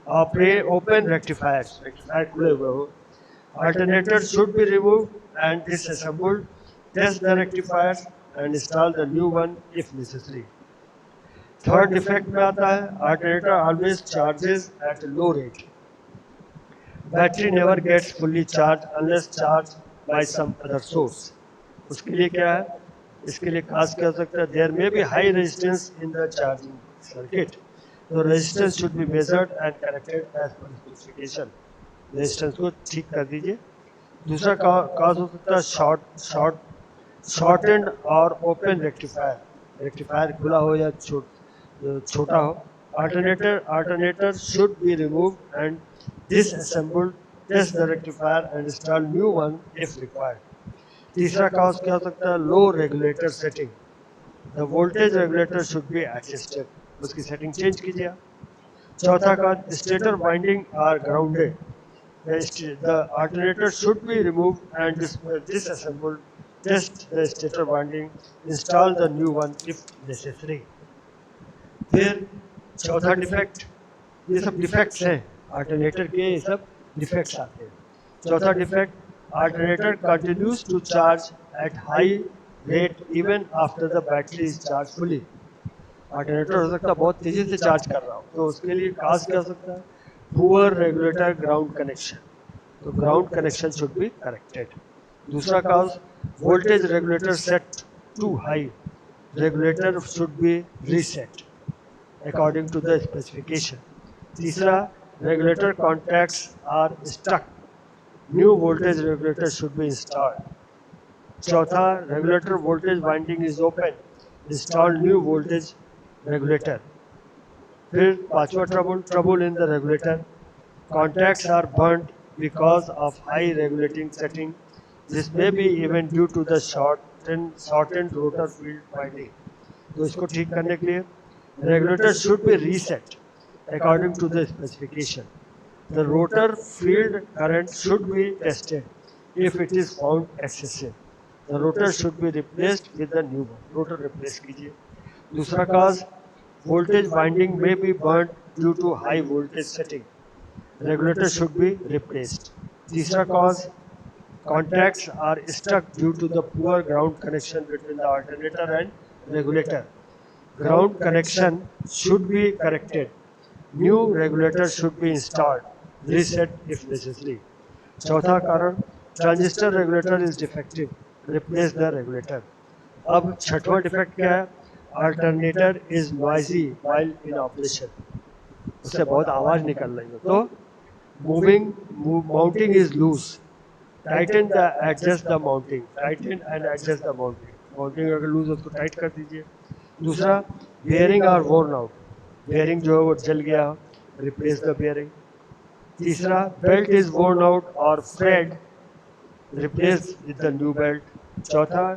Open rectifiers. Rectifier खुले हुए हो. Alternator should be removed and disassembled. Test the rectifiers and install the new one if necessary. Third defect में आता है alternator always charges at a low rate. Battery never gets fully charged unless charged by some other source. उसके लिए क्या है? इसके लिए खास क्या हो सकता है? There may be high resistance in the charging circuit. तो resistance should be measured and corrected as per specification. Resistance को ठीक कर दीजिए. दूसरा काज हो सकता है शॉर्टेंड और ओपन रेक्टिफायर. रेक्टिफायर खुला हो या छोटा हो. Alternator should be removed and disassembled. Test the rectifier and install new one if required. तीसरा काज क्या हो सकता है? Low regulator setting. The voltage regulator should be adjusted. उसकी सेटिंग चेंज कीजिए. चौथा cause, stator winding are grounded. The alternator should be removed and disassembled. Test the stator winding. Install the new one if necessary. फिर चौथा defect, ये सब defects हैं alternator के, ये सब डिफेक्ट्स आते हैं. चौथा defect, alternator continues to charge at high rate even after the battery is charged fully. Alternator हो सकता है बहुत तेजी से चार्ज कर रहा हो, तो उसके लिए काज क्या हो सकता है? poor regulator ground connection. तो ground connection should be corrected. दूसरा काज, voltage regulator set too high. Regulator should be reset according to the specification. तीसरा, regulator contacts are stuck. New voltage regulator should be installed. चौथा, regulator voltage winding is open. Install new voltage regulator. फिर पांचवा trouble in the regulator. Contacts are burnt because of high regulating setting. This may be even due to the shortened rotor field winding. तो इसको ठीक करने के लिए regulator should be reset according to the specification. The rotor field current should be tested if it is found excessive. The rotor should be replaced with the new one. Rotor replace कीजिए. दूसरा cause, voltage winding may be burnt due to high voltage setting. Regulator should be replaced. तीसरा cause, contacts are stuck due to the poor ground connection between the alternator and regulator. Ground connection should be corrected. New regulator should be installed. Reset if necessary. चौथा कारण, transistor regulator is defective. Replace the regulator. अब छठवां defect क्या है? Alternator is noisy while in operation. उससे बहुत आवाज निकल रही है तो mounting is loose. Tighten the adjust the mounting. Tighten and adjust the mounting. Mounting अगर लूज हो उसको टाइट कर दीजिए. दूसरा, bearing are worn out. Bearing जो है वो जल गया, रिप्लेस द बियरिंग. तीसरा, बेल्ट इज वोर्न आउट और Fred, replace with the new belt. चौथा,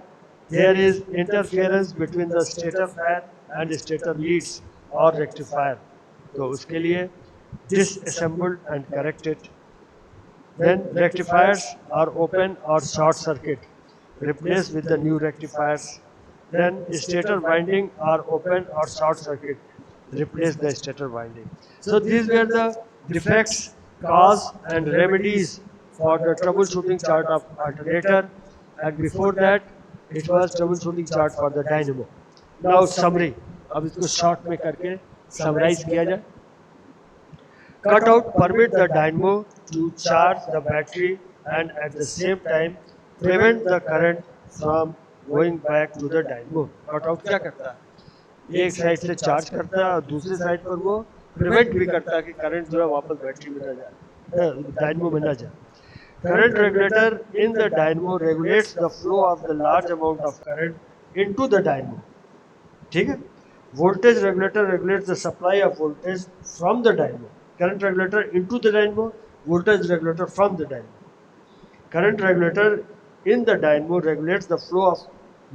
there is interference between the stator fan and stator leads और रेक्टिफायर. तो उसके लिए disassembled and corrected. Then rectifiers are open or short circuit. Replace with the new rectifiers. Then stator winding are open or short circuit. Replace the stator winding. So these were the defects, cause and remedies for the troubleshooting chart of alternator. And before that, it was troubleshooting chart for the dynamo. Now summary. अब इसको short में करके summarize किया जाए. Cutout permit the dynamo to charge the battery and at the same time prevent the current from going back to the dynamo. Cutout क्या करता है? एक साइड से चार्ज करता है और दूसरी साइड पर वो प्रिवेंट भी करता है कि करंट जो है वापस बैटरी में ना जाए, डायनमो में ना जाए. Current regulator in the dynamo regulates the flow of the large amount of current into the dynamo. ठीक है? Voltage regulator regulates the supply of voltage from the dynamo. Current regulator into the dynamo, voltage regulator from the dynamo. Current regulator in the dynamo regulates the flow of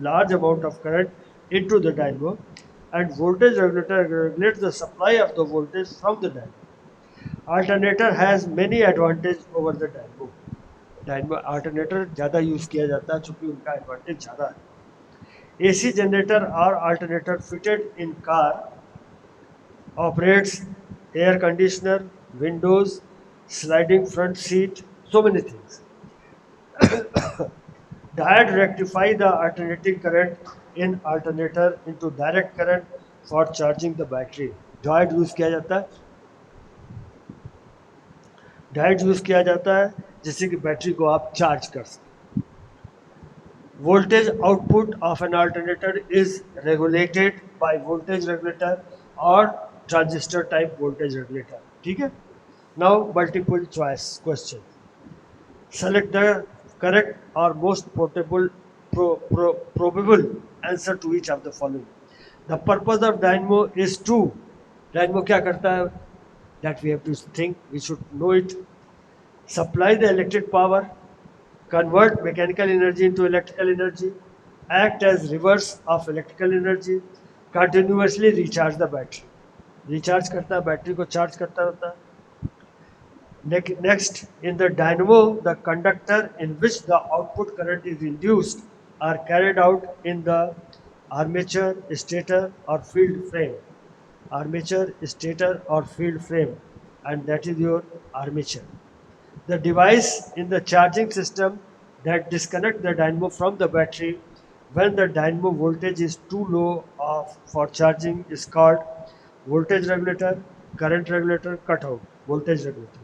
large amount of current into the dynamo, and voltage regulator regulates the supply of the voltage from the dynamo. Alternator has many advantages over the dynamo. Dynamo alternator ज़्यादा use किया जाता है चूँकि उनका advantage ज़्यादा है. AC generator or alternator fitted in car operates air conditioner, windows, sliding front seat, so many things. Diode rectify the alternating current in alternator into direct current for charging the battery. Diode use किया जाता है. Diode use किया जाता है जिससे कि battery को आप चार्ज कर सकें. Voltage output of an alternator is regulated by voltage regulator or transistor type voltage regulator. ठीक है? Now multiple choice question. Select the correct or most probable answer to each of the following. The purpose of dynamo is to. Dynamo क्या करता है? That we have to think. We should know it. Supply the electric power. Convert mechanical energy into electrical energy, act as reverse of electrical energy, continuously recharge the battery. Recharge करता है, battery को charge करता रहता है. Next, in the dynamo, the conductor in which the output current is induced are carried out in the armature, stator or field frame. Armature, stator or field frame, and that is your armature. The device in the charging system that disconnect the dynamo from the battery when the dynamo voltage is too low for charging is called voltage regulator, current regulator, cutout, voltage regulator.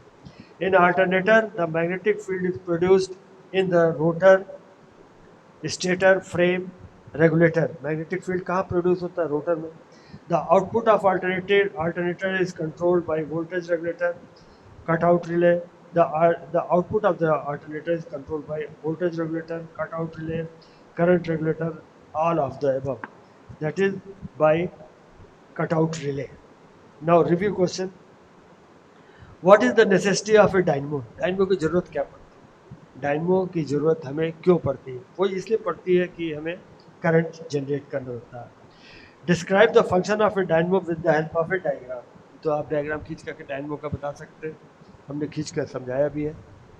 In alternator, the magnetic field is produced in the rotor, stator, frame, regulator. Magnetic field कहाँ produce होता है? Rotor में. The output of alternator is controlled by voltage regulator, cutout relay. The output of the alternator is controlled by voltage regulator, cutout relay, current regulator, all of the above. That is by cutout relay. Now review question. What is the necessity of a dynamo? Dynamo की ज़रूरत क्या पड़ती है? Dynamo की ज़रूरत हमें क्यों पड़ती है? वो इसलिए पड़ती है कि हमें करंट जनरेट करना होता है. Describe the function of a dynamo with the help of a diagram. तो आप डायग्राम खींच करके डायनमो का बता सकते हैं. हमने खींच कर समझाया भी है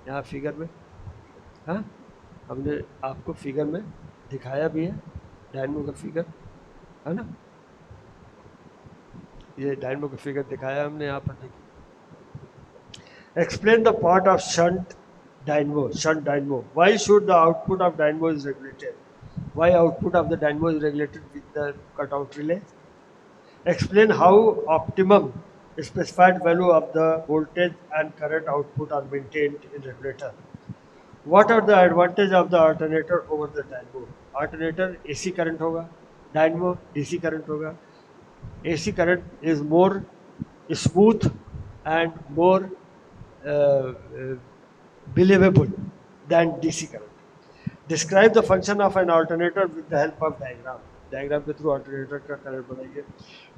यहाँ फिगर में, हाँ हमने आपको फिगर में दिखाया भी है, डायनमो का फिगर है ना, ये डायनमो का फिगर दिखाया हमने यहाँ पर, देखिए। Explain the part of shunt dynamo. Shunt dynamo. Why should the output of dynamo is regulated? Why output of the dynamo is regulated with the cutout relay? Explain how optimum specified value of the voltage and current output are maintained in regulator. What are the advantage of the alternator over the dynamo? Alternator AC current होगा, dynamo DC current होगा. AC current is more smooth and more uh, uh, believable than DC current. Describe the function of an alternator with the help of diagram. Diagram के through alternator का current बनाइए.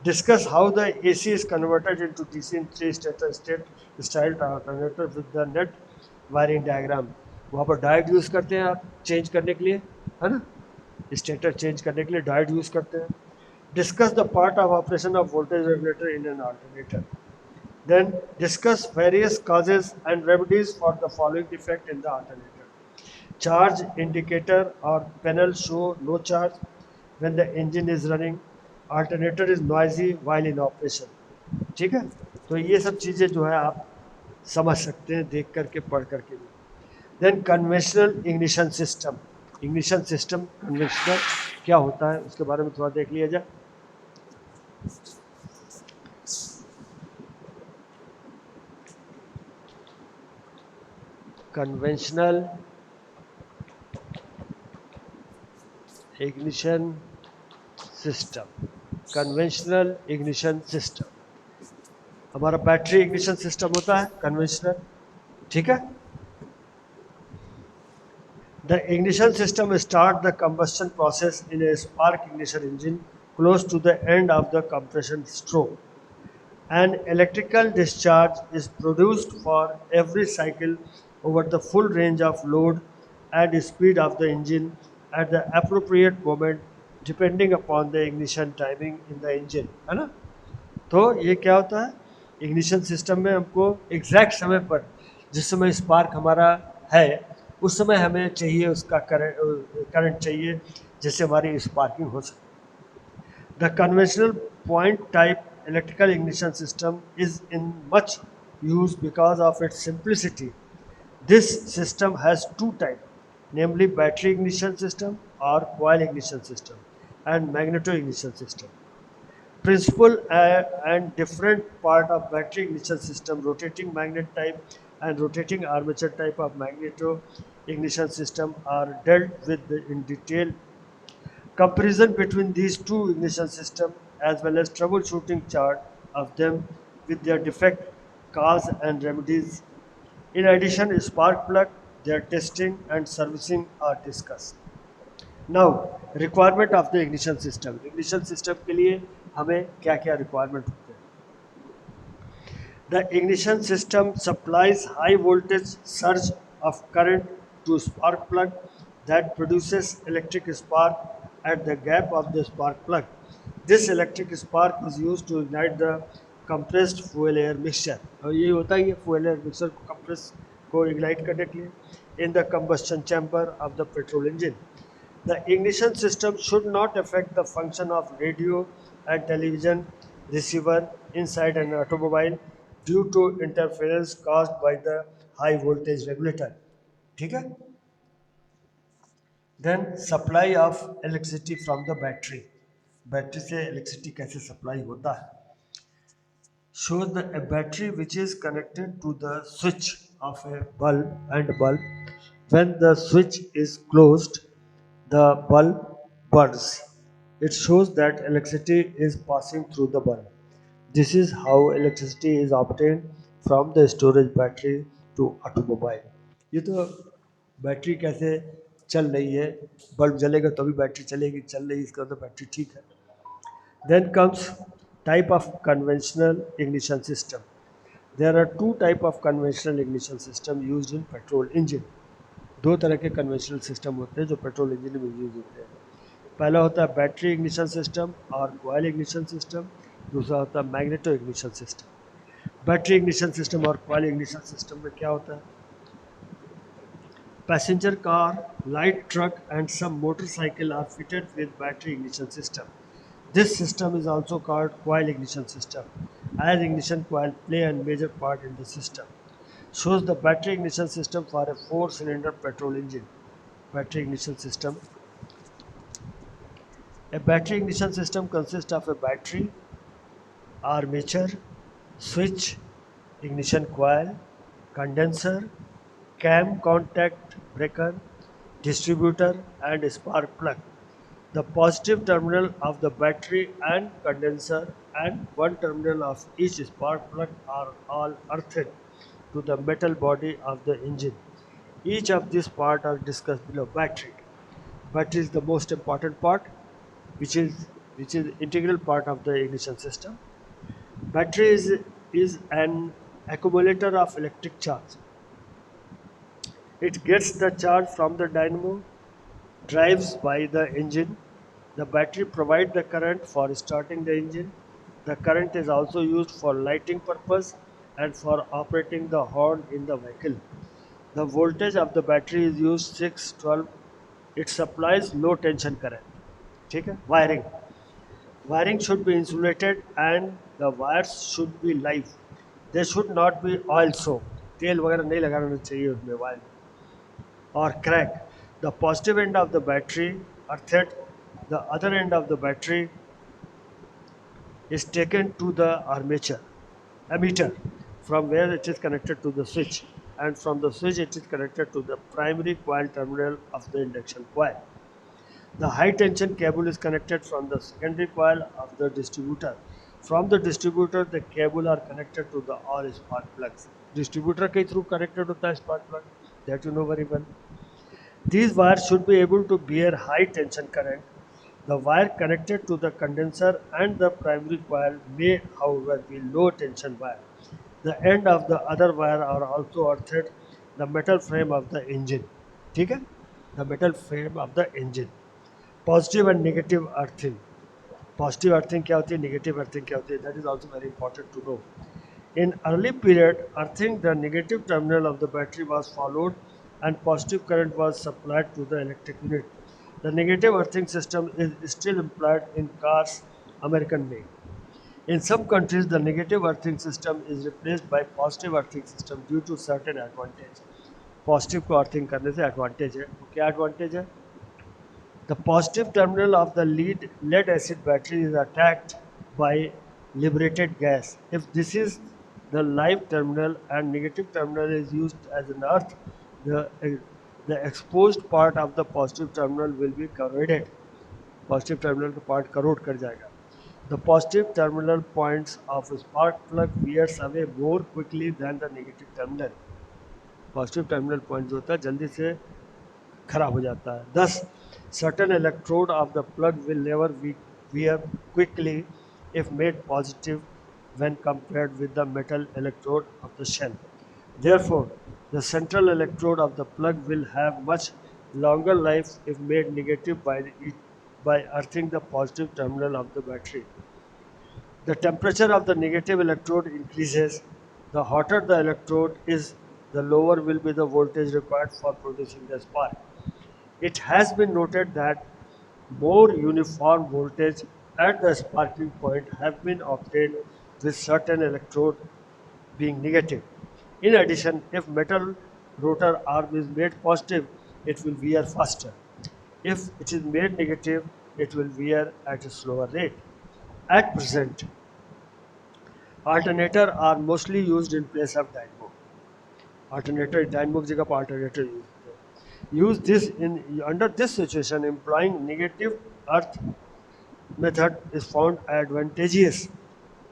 Discuss how the AC is converted into DC in three-state styled alternator with the net wiring diagram. वहाँ पर diode use करते हैं आप change करने के लिए, है ना, स्टेटर चेंज करने के लिए डायोड यूज करते हैं. Discuss the part of operation of voltage regulator in an alternator. Then discuss various causes and remedies for the following defect in the alternator. Charge indicator or panel show no charge when the engine is running. Alternator is noisy while in operation. ठीक है, तो ये सब चीज़ें जो है आप समझ सकते हैं देख करके पढ़ करके भी. Then conventional ignition system. Ignition system conventional क्या होता है उसके बारे में थोड़ा देख लिया जाए. Conventional ignition system. Conventional ignition system हमारा बैटरी इग्निशन सिस्टम होता है कन्वेंशनल, ठीक है. The ignition system starts the combustion process in a spark ignition engine close to the end of the compression stroke. An electrical discharge is produced for every cycle over the full range of load and speed of the engine at the appropriate moment depending upon the ignition timing in the engine, है ना. तो ये क्या होता है, ignition system में हमको exact समय पर जिस समय स्पार्क हमारा है उस समय हमें चाहिए उसका करंट चाहिए जिससे हमारी स्पार्किंग हो सके. The conventional point type electrical ignition system is in much use because of its simplicity. This system has two types, namely battery ignition system or coil ignition system and magneto ignition system. Principal and different part of battery ignition system, rotating magnet type and rotating armature type of magneto ignition system are dealt with in detail. Comparison between these two ignition systems as well as troubleshooting chart of them with their defect, cause and remedies. In addition, spark plug, their testing and servicing are discussed. Now, requirement of the ignition system. Ignition system के लिए हमें क्या-क्या requirement होते हैं. The ignition system supplies high voltage surge of current to spark plug that produces electric spark at the gap of the spark plug. This electric spark is used to ignite the compressed fuel air mixture. और ये होता है ये fuel air mixture को compress को ignite करने के लिए in the combustion chamber of the petrol engine. The ignition system should not affect the function of radio and television receiver inside an automobile due to interference caused by the high voltage regulator. ठीक है. Then supply of electricity from the battery. Battery से electricity कैसे supply होता है. Shows the a battery which is connected to the switch of a bulb. When the switch is closed, the bulb burns. It shows that electricity is passing through the bulb. This is how electricity is obtained from the storage battery to automobile. ये तो battery कैसे चल रही है, bulb जलेगा तभी battery चलेगी, चल रही इसका तो बैटरी ठीक है. Then comes type of conventional ignition system. There are two type of conventional ignition system used in petrol engine. दो तरह के कन्वेंशनल सिस्टम होते हैं जो पेट्रोल इंजन में यूज होते हैं. पहला होता है बैटरी इग्निशन सिस्टम और कॉइल इग्निशन सिस्टम, दूसरा होता है magneto ignition system. Battery ignition system और कॉइल इग्निशन सिस्टम में क्या होता है? Passenger car, light truck and some motorcycle are fitted with battery ignition system. This system is also called coil ignition system, as ignition coil play a major part in the system. Shows the battery ignition system for a 4-cylinder petrol engine. Battery ignition system. A battery ignition system consists of a battery, armature, switch, ignition coil, condenser, cam contact breaker, distributor and spark plug. The positive terminal of the battery and condenser and one terminal of each spark plug are all earthed to the metal body of the engine. Each of these parts are discussed below. Battery. Battery is the most important part, which is integral part of the ignition system. Battery is an accumulator of electric charge. It gets the charge from the dynamo, drives by the engine. The battery provides the current for starting the engine. The current is also used for lighting purpose and for operating the horn in the vehicle. The voltage of the battery is used 612. It supplies low tension current. ठीक है? Wiring. Wiring should be insulated and the wires should be live. They should not be oil soaked. तेल वगैरह नहीं लगाना चाहिए उसमें wire or crack. The positive end of the battery earthed, the other end of the battery is taken to the armature ammeter from where it is connected to the switch, and from the switch it is connected to the primary coil terminal of the induction coil. The high tension cable is connected from the secondary coil of the distributor. From the distributor the cable are connected to the all spark plugs. Distributor के through connected होता है spark plug, that you know very well. These wires should be able to bear high tension current. The wire connected to the condenser and the primary coil may, however, be low tension wire. The end of the other wire are also earthed the metal frame of the engine. ठीक है? The metal frame of the engine. Positive and negative earthing. Positive earthing क्या होती है? Negative earthing क्या होती है? That is also very important to know. In early period, earthing the negative terminal of the battery was followed and positive current was supplied to the electric unit. The negative earthing system is still employed in cars American made. In some countries, the negative earthing system is replaced by positive earthing system due to certain advantage. Positive को earthing करने से advantage है. तो क्या advantage है? The positive terminal of the lead acid battery is attacked by liberated gas. If this is the live terminal and negative terminal is used as an earth, the, the exposed part of the positive terminal will be corroded. Positive terminal का part corrode कर जाएगा. The positive terminal points of a spark plug wears away more quickly than the negative terminal. Positive terminal point जो होता है जल्दी से खराब हो जाता है. Thus, certain electrode of the plug will never wear quickly if made positive when compared with the metal electrode of the shell. Therefore, the central electrode of the plug will have much longer life if made negative by earthing the positive terminal of the battery. The temperature of the negative electrode increases. The hotter the electrode is, the lower will be the voltage required for producing the spark. It has been noted that more uniform voltage at the sparking point have been obtained with certain electrode being negative. In addition, if metal rotor arm is made positive, it will wear faster. If it is made negative, it will wear at a slower rate. At present, alternator are mostly used in place of dynamo. Alternator dynamo की जगह पर alternator use this in under this situation. Employing negative earth method is found advantageous,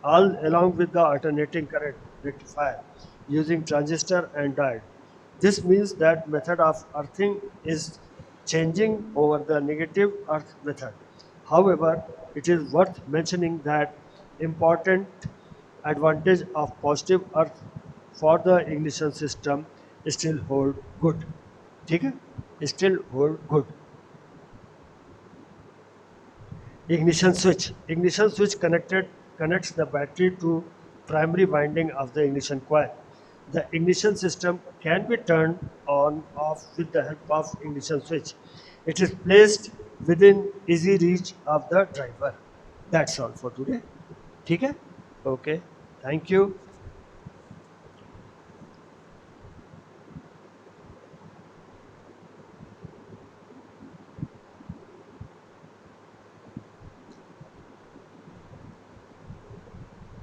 all along with the alternating current rectifier using transistor and diode. This means that method of earthing is changing over the negative earth method. However, it is worth mentioning that important advantage of positive earth for the ignition system still hold good. ठीक है? Still hold good. Ignition switch. Ignition switch connects the battery to primary winding of the ignition coil. The ignition system can be turned on off with the help of ignition switch. It is placed within easy reach of the driver. That's all for today. ठीक है? Okay. Thank you.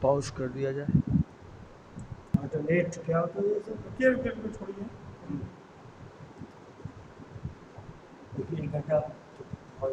Pause कर दिया जाए. Alternate क्या होता है ये सब रुकिए रुकिए रुकिए छोड़िए देखिए 1 घंटा और